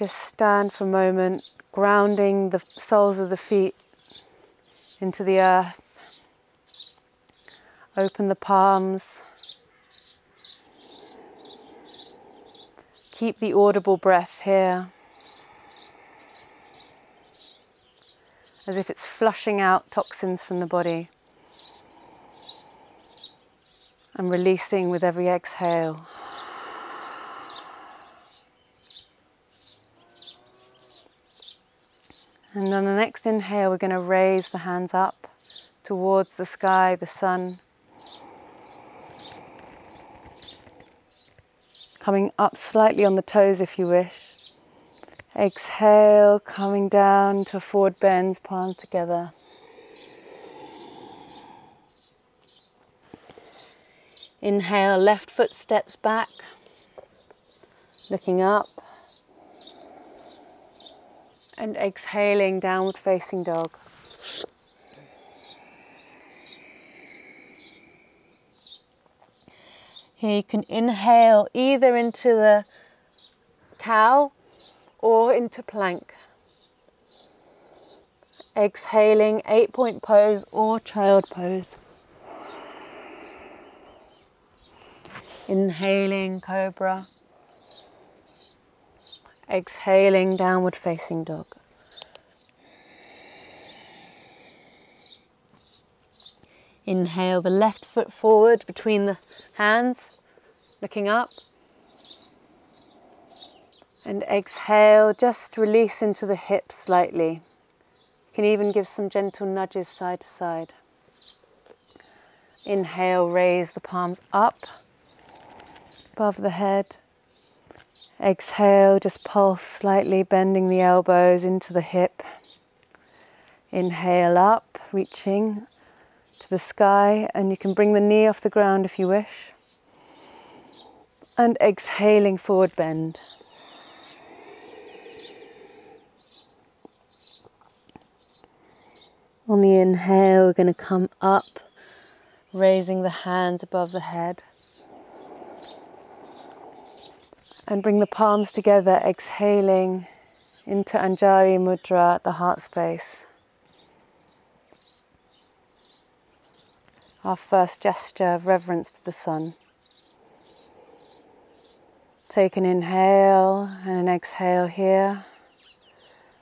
Just stand for a moment, grounding the soles of the feet into the earth. Open the palms. Keep the audible breath here, as if it's flushing out toxins from the body and releasing with every exhale. And on the next inhale, we're going to raise the hands up towards the sky, the sun. Coming up slightly on the toes if you wish. Exhale, coming down to a forward bend, palms together. Inhale, left foot steps back, looking up. And exhaling, downward facing dog. Here you can inhale either into the cow or into plank. Exhaling, 8-point pose or child pose. Inhaling, Cobra. Exhaling, downward facing dog. Inhale the left foot forward between the hands, looking up. And exhale, just release into the hips slightly. You can even give some gentle nudges side to side. Inhale, raise the palms up above the head. Exhale, just pulse slightly, bending the elbows into the hip. Inhale up, reaching to the sky, and you can bring the knee off the ground if you wish. And exhaling, forward bend. On the inhale, we're going to come up, raising the hands above the head. And bring the palms together, exhaling into Anjali Mudra at the heart space. Our first gesture of reverence to the sun. Take an inhale and an exhale here.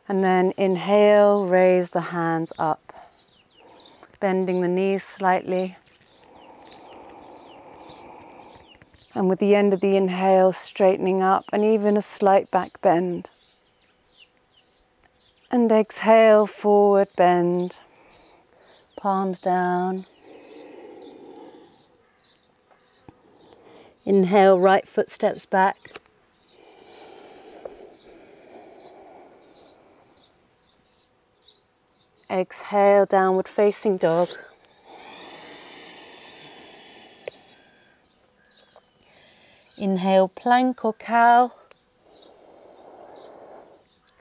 And then inhale, raise the hands up. Bending the knees slightly. And with the end of the inhale, straightening up and even a slight back bend. And exhale, forward bend. Palms down. Inhale, right foot steps back. Exhale, downward facing dog. Inhale, plank or cow.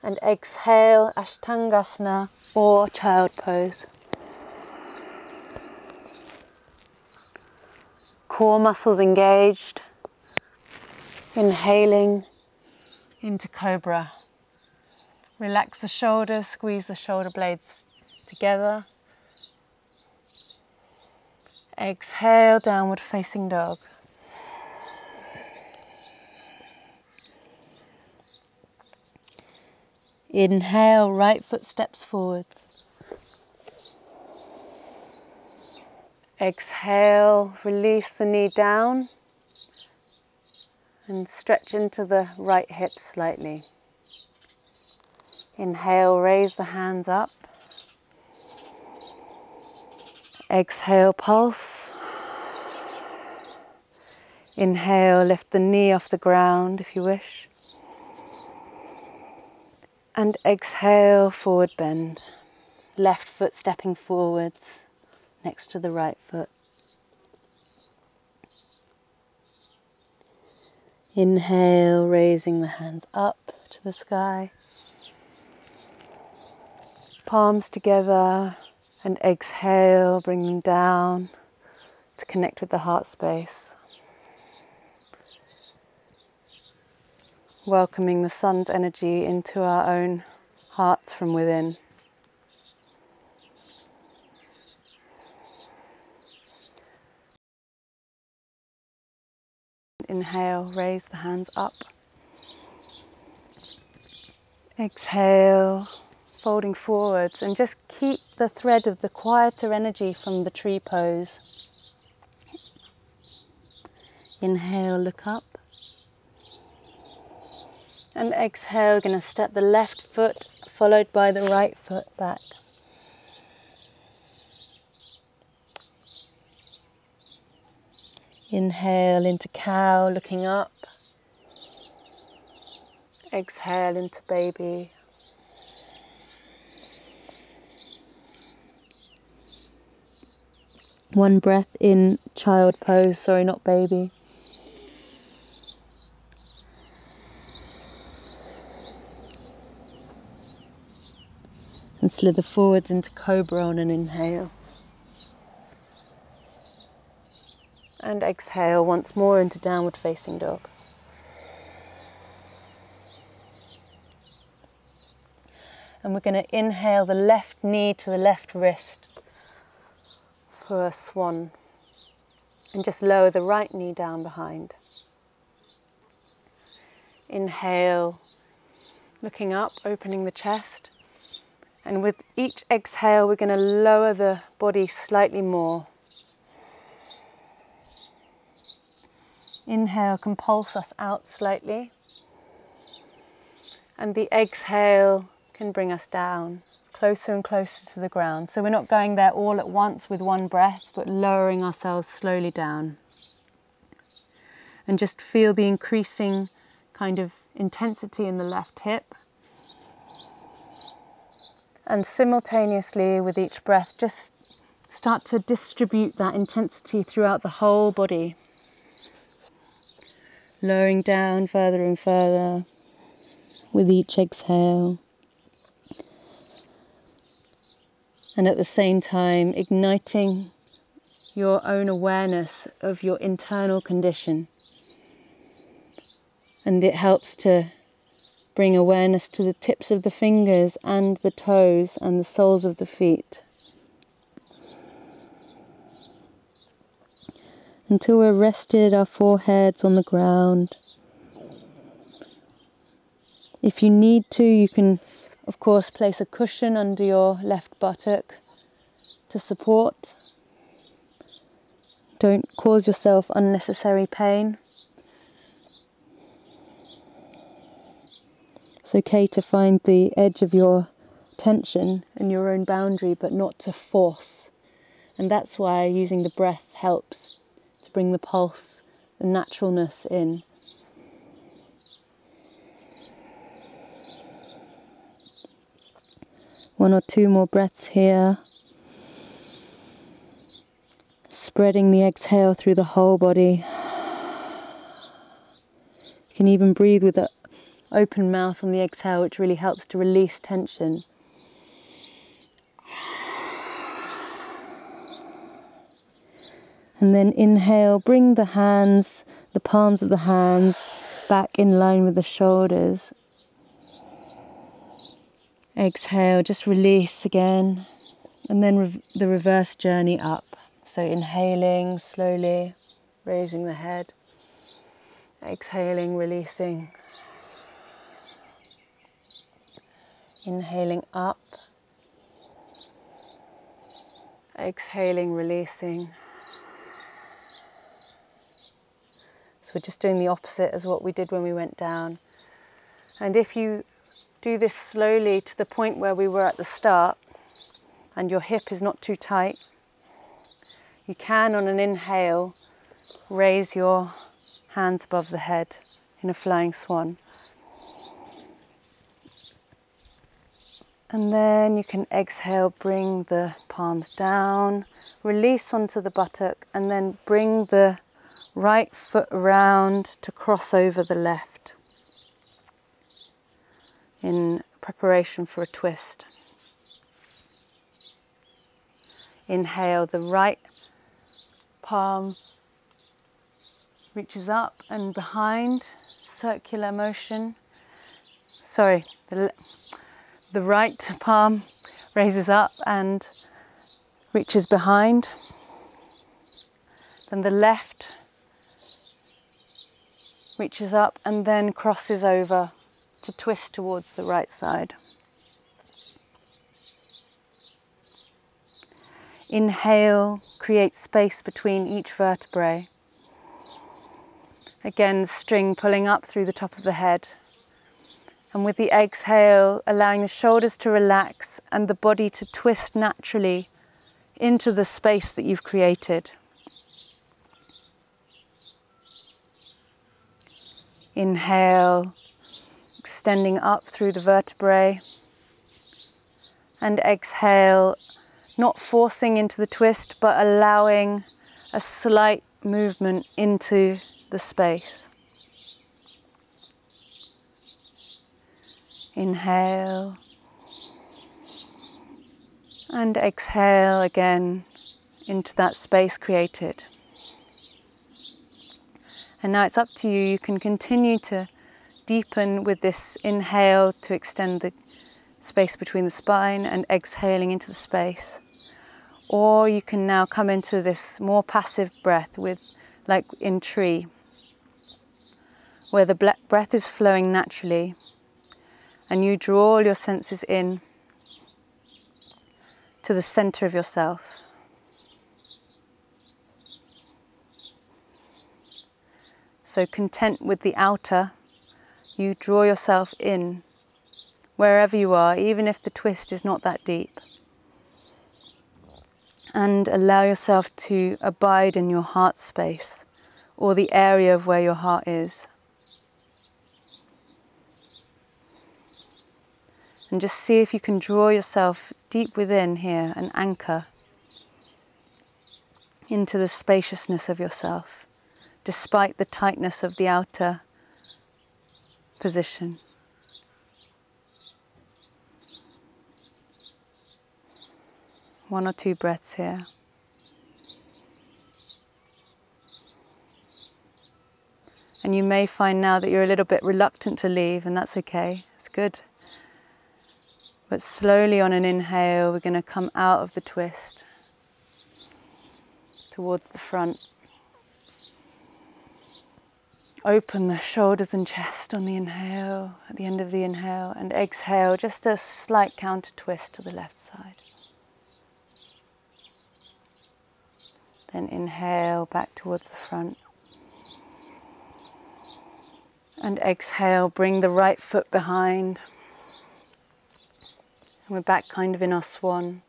And exhale, Ashtangasana or child pose. Core muscles engaged. Inhaling into Cobra. Relax the shoulders, squeeze the shoulder blades together. Exhale, downward facing dog. Inhale, right foot steps forwards. Exhale, release the knee down and stretch into the right hip slightly. Inhale, raise the hands up. Exhale, pulse. Inhale, lift the knee off the ground if you wish. And exhale, forward bend. Left foot stepping forwards next to the right foot. Inhale, raising the hands up to the sky. Palms together, and exhale, bring them down to connect with the heart space. welcoming the sun's energy into our own hearts from within. Inhale, raise the hands up. Exhale, folding forwards, and just keep the thread of the quieter energy from the tree pose. Inhale, look up. And exhale, going to step the left foot followed by the right foot back. Inhale into cow, looking up. Exhale into baby. One breath in child pose, sorry, not baby. And slither forwards into Cobra on an inhale. And exhale once more into downward facing dog. And we're going to inhale the left knee to the left wrist for a swan. And just lower the right knee down behind. Inhale, looking up, opening the chest. And with each exhale, we're going to lower the body slightly more. Inhale can pulse us out slightly. And the exhale can bring us down, closer and closer to the ground. So we're not going there all at once with one breath, but lowering ourselves slowly down. And just feel the increasing kind of intensity in the left hip. And simultaneously with each breath, just start to distribute that intensity throughout the whole body. Lowering down further and further with each exhale. And at the same time, igniting your own awareness of your internal condition. And it helps to bring awareness to the tips of the fingers and the toes and the soles of the feet. Until we're rested, our foreheads on the ground. If you need to, you can, of course, place a cushion under your left buttock to support. Don't cause yourself unnecessary pain. It's okay to find the edge of your tension and your own boundary, but not to force. And that's why using the breath helps to bring the pulse, the naturalness in. One or two more breaths here. Spreading the exhale through the whole body. You can even breathe with an open mouth on the exhale, which really helps to release tension. And then inhale, bring the hands, the palms of the hands back in line with the shoulders. Exhale, just release again. And then the reverse journey up. So inhaling slowly, raising the head. Exhaling, releasing. Inhaling up. Exhaling, releasing. So we're just doing the opposite as what we did when we went down. And if you do this slowly to the point where we were at the start, and your hip is not too tight, you can, on an inhale, raise your hands above the head in a flying swan. And then you can exhale, bring the palms down, release onto the buttock, and then bring the right foot around to cross over the left in preparation for a twist. Inhale, the right palm reaches up and behind, circular motion. Sorry, the right palm raises up and reaches behind. Then the left reaches up and then crosses over to twist towards the right side. Inhale, create space between each vertebrae. Again, the string pulling up through the top of the head. And with the exhale, allowing the shoulders to relax and the body to twist naturally into the space that you've created. Inhale, extending up through the vertebrae. And exhale, not forcing into the twist, but allowing a slight movement into the space. Inhale. And exhale again into that space created. And now it's up to you. You can continue to deepen with this inhale to extend the space between the spine and exhaling into the space. Or you can now come into this more passive breath with, like in tree, where the breath is flowing naturally and you draw all your senses in to the center of yourself. So content with the outer, you draw yourself in wherever you are, even if the twist is not that deep. And allow yourself to abide in your heart space, or the area of where your heart is. And just see if you can draw yourself deep within here and anchor into the spaciousness of yourself, despite the tightness of the outer position. One or two breaths here. And you may find now that you're a little bit reluctant to leave, and that's okay, it's good. But slowly on an inhale, we're going to come out of the twist towards the front. Open the shoulders and chest on the inhale, at the end of the inhale, and exhale, just a slight counter twist to the left side. Then inhale back towards the front. And exhale, bring the right foot behind. And we're back kind of in our swan.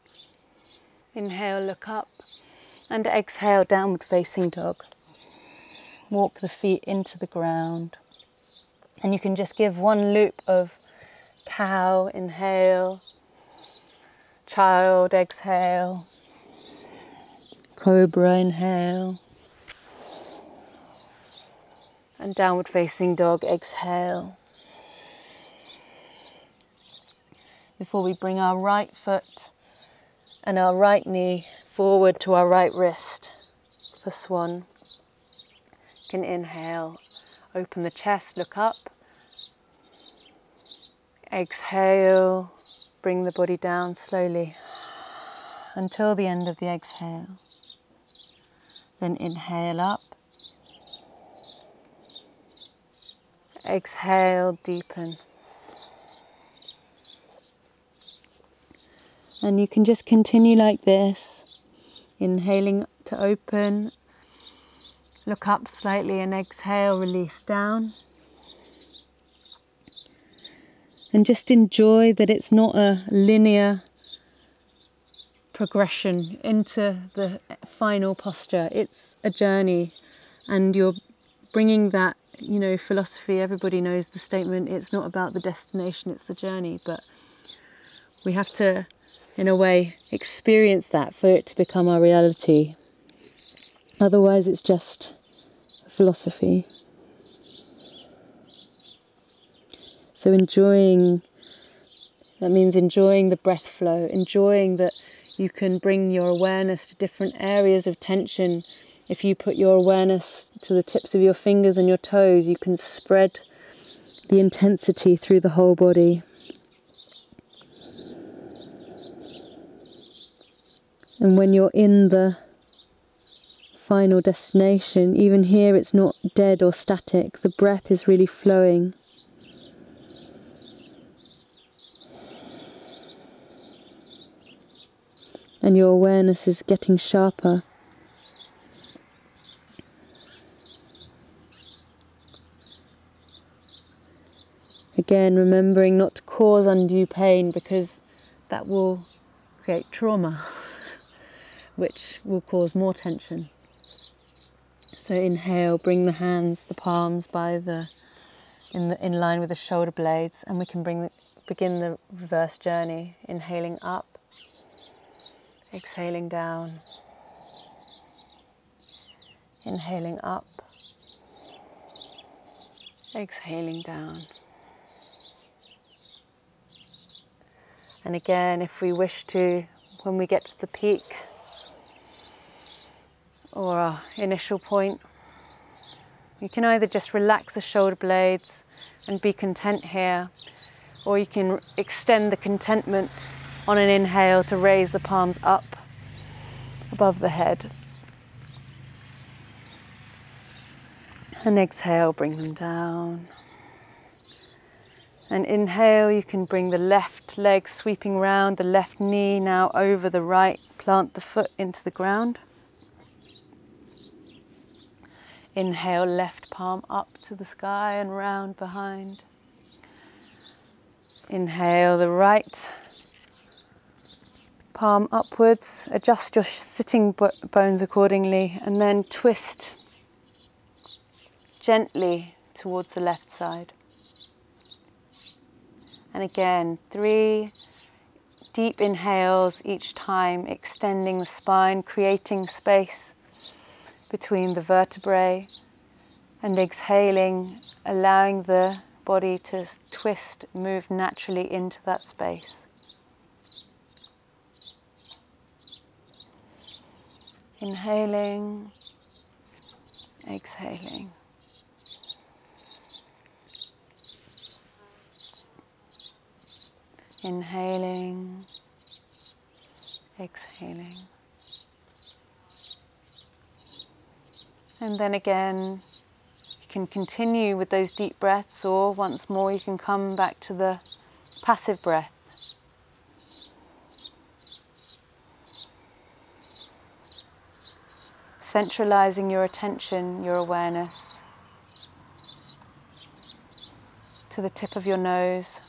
Inhale, look up. And exhale, downward facing dog. Walk the feet into the ground. And you can just give one loop of cow, inhale. Child, exhale. Cobra, inhale. And downward facing dog, exhale. Before we bring our right foot and our right knee forward to our right wrist for swan. You can inhale, open the chest, look up. Exhale, bring the body down slowly until the end of the exhale. Then inhale up. Exhale, deepen. And you can just continue like this, inhaling to open, look up slightly and exhale, release down. And just enjoy that it's not a linear progression into the final posture. It's a journey, and you're bringing that, philosophy. Everybody knows the statement, it's not about the destination, it's the journey. But we have to, in a way, experience that for it to become our reality. Otherwise, it's just a philosophy. So that means enjoying the breath flow, enjoying that you can bring your awareness to different areas of tension. If you put your awareness to the tips of your fingers and your toes, you can spread the intensity through the whole body. And when you're in the final destination, even here it's not dead or static, the breath is really flowing. And your awareness is getting sharper. Again, remembering not to cause undue pain, because that will create trauma, which will cause more tension. So inhale, bring the hands, the palms in line with the shoulder blades, and we can begin the reverse journey. Inhaling up, exhaling down, inhaling up, exhaling down. And again, if we wish to, when we get to the peak or our initial point, you can either just relax the shoulder blades and be content here, or you can extend the contentment on an inhale to raise the palms up above the head. And exhale, bring them down. And inhale, you can bring the left leg sweeping round, the left knee now over the right, plant the foot into the ground. Inhale, left palm up to the sky and round behind. Inhale, the right palm upwards, adjust your sitting bones accordingly, and then twist gently towards the left side. And again, 3 deep inhales each time, extending the spine, creating space between the vertebrae, and exhaling, allowing the body to twist, move naturally into that space. Inhaling, exhaling. Inhaling, exhaling. And then again, you can continue with those deep breaths, or once more you can come back to the passive breath. Centralizing your attention, your awareness, to the tip of your nose,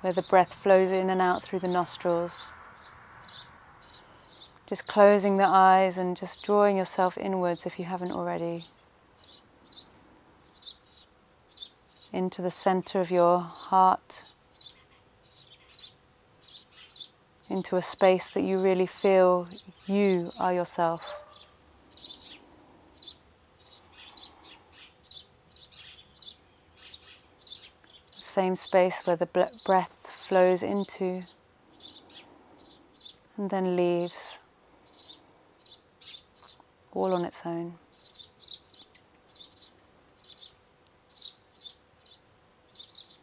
where the breath flows in and out through the nostrils. Just closing the eyes and just drawing yourself inwards, if you haven't already, into the center of your heart, into a space that you really feel you are yourself. Same space where the breath flows into and then leaves, all on its own.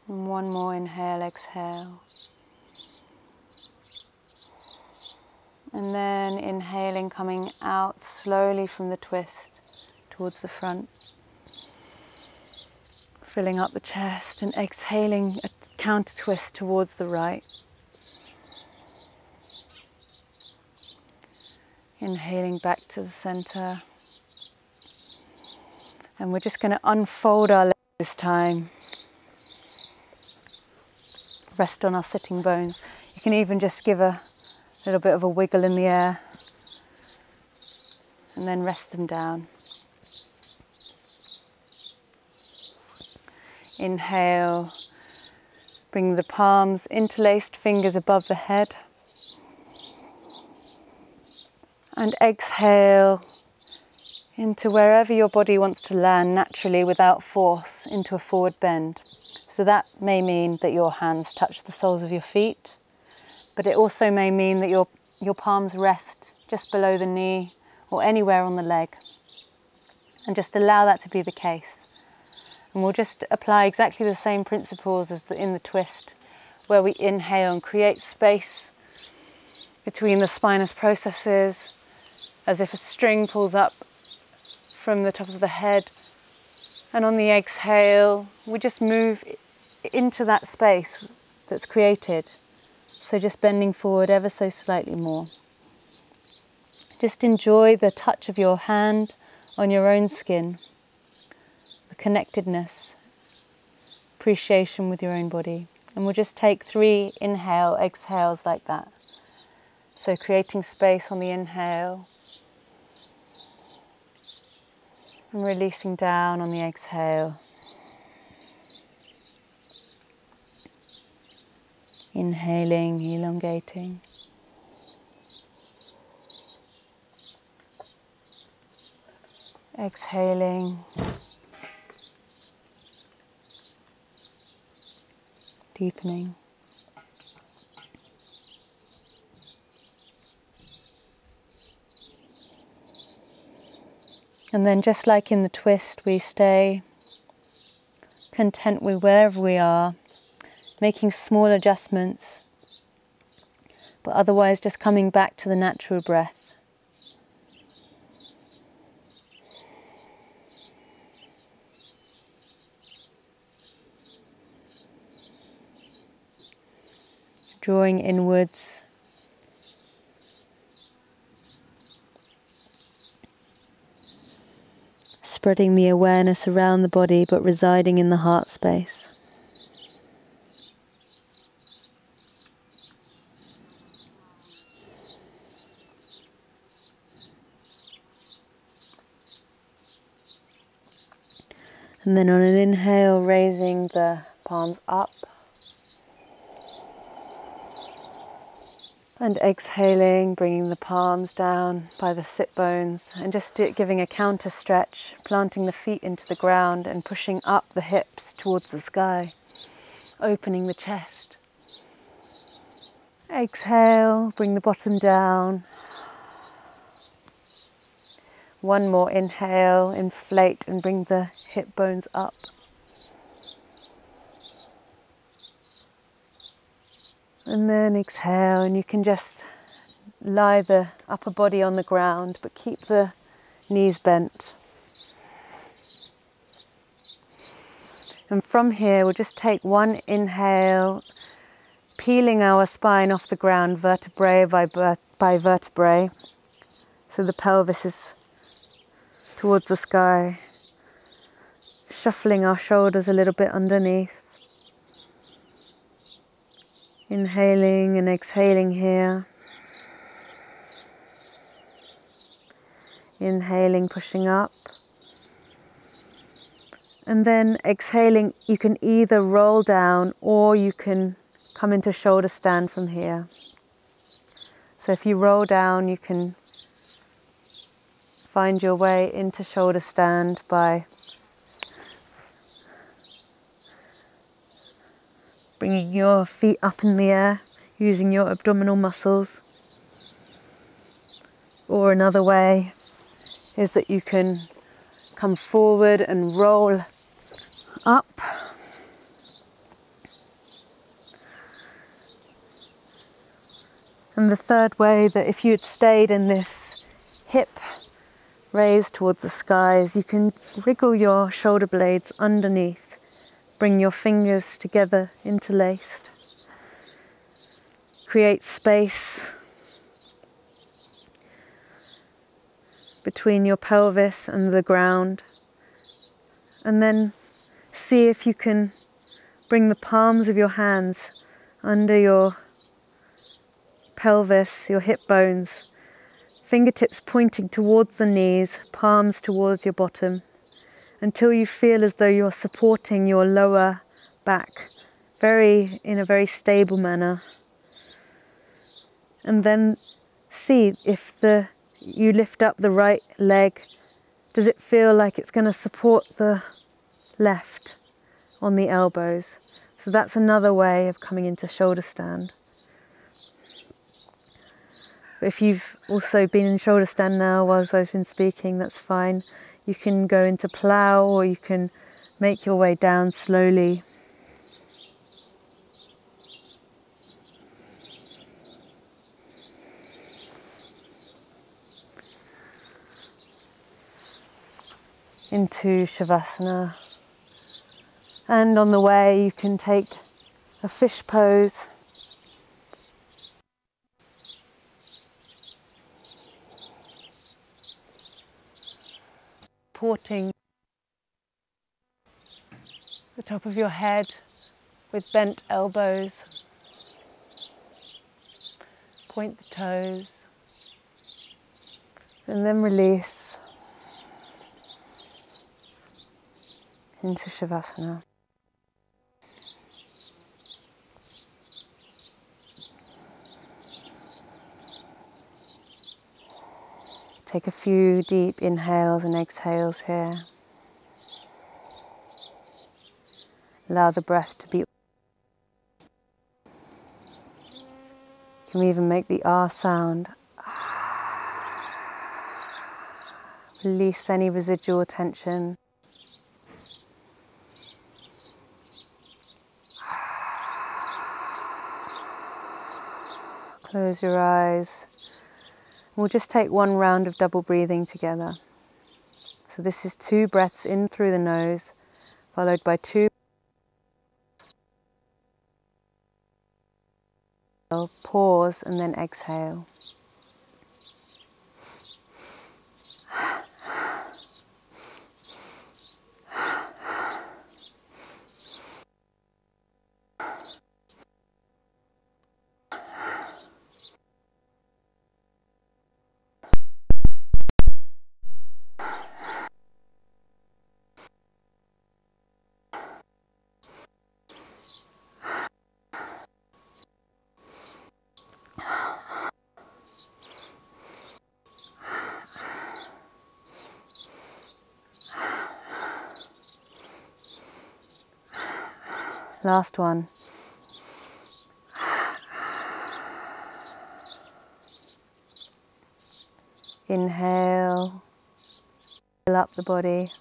And one more inhale, exhale. And then inhaling, coming out slowly from the twist towards the front. Filling up the chest, and exhaling a counter twist towards the right. Inhaling back to the center. And we're just going to unfold our legs this time. Rest on our sitting bones. You can even just give a little bit of a wiggle in the air. And then rest them down. Inhale, bring the palms, interlaced fingers above the head. And exhale into wherever your body wants to land naturally without force, into a forward bend. So that may mean that your hands touch the soles of your feet, but it also may mean that your palms rest just below the knee or anywhere on the leg. And just allow that to be the case. And we'll just apply exactly the same principles as in the twist, where we inhale and create space between the spinous processes, as if a string pulls up from the top of the head. And on the exhale, we just move into that space that's created. So just bending forward ever so slightly more. Just enjoy the touch of your hand on your own skin, the connectedness, appreciation with your own body. And we'll just take 3 inhale, exhales like that. So creating space on the inhale and releasing down on the exhale. Inhaling, elongating. Exhaling. Deepening. And then just like in the twist, we stay content with wherever we are, making small adjustments, but otherwise just coming back to the natural breath. Drawing inwards. Spreading the awareness around the body, but residing in the heart space. And then on an inhale, raising the palms up. And exhaling, bringing the palms down by the sit bones and just giving a counter stretch, planting the feet into the ground and pushing up the hips towards the sky, opening the chest. Exhale, bring the bottom down. One more inhale, inflate and bring the hip bones up. And then exhale, and you can just lie the upper body on the ground, but keep the knees bent. And from here, we'll just take one inhale, peeling our spine off the ground, vertebrae by vertebrae. So the pelvis is towards the sky, shuffling our shoulders a little bit underneath. Inhaling and exhaling here. Inhaling, pushing up. And then exhaling, you can either roll down or you can come into shoulder stand from here. So if you roll down, you can find your way into shoulder stand by bringing your feet up in the air, using your abdominal muscles. Or another way is that you can come forward and roll up. And the third way, that if you had stayed in this hip raised towards the skies, you can wriggle your shoulder blades underneath. Bring your fingers together, interlaced. Create space between your pelvis and the ground. And then see if you can bring the palms of your hands under your pelvis, your hip bones. Fingertips pointing towards the knees, palms towards your bottom, until you feel as though you're supporting your lower back in a very stable manner. And then see if you lift up the right leg, does it feel like it's going to support the left on the elbows? So that's another way of coming into shoulder stand. If you've also been in shoulder stand now whilst I've been speaking, that's fine. You can go into plow, or you can Make your way down slowly. Into Shavasana. And on the way you can take a fish pose. Supporting the top of your head with bent elbows. Point the toes. And then release into Shavasana. Take a few deep inhales and exhales here. Allow the breath to be. You can even make the R sound. Release any residual tension. Close your eyes. We'll just take one round of double breathing together. So this is 2 breaths in through the nose, followed by 2. Pause and then exhale. Last one. Inhale, fill up the body.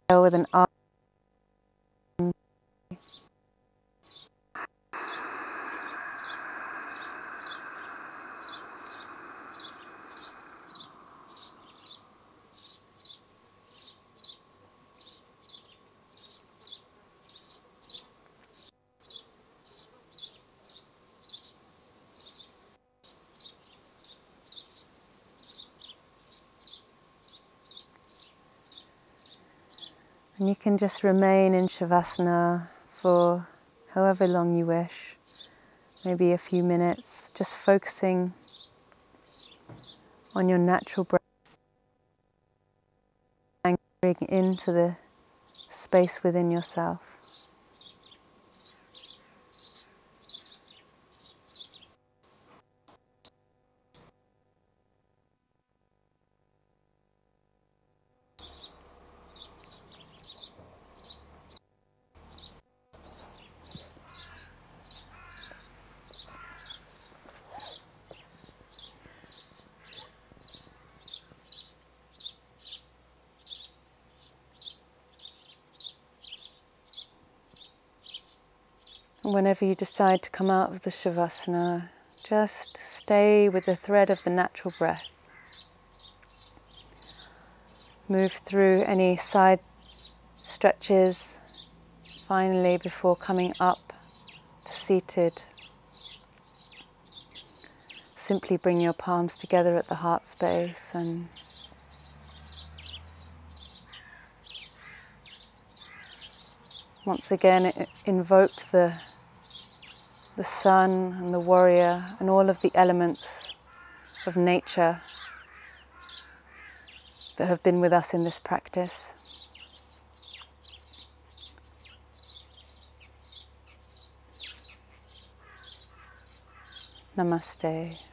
With an arm. And you can just remain in Shavasana for however long you wish, maybe a few minutes, just focusing on your natural breath, anchoring into the space within yourself. And whenever you decide to come out of the Shavasana, just stay with the thread of the natural breath. Move through any side stretches, finally before coming up to seated. Simply bring your palms together at the heart space and once again invoke the sun and the warrior and all of the elements of nature that have been with us in this practice. Namaste.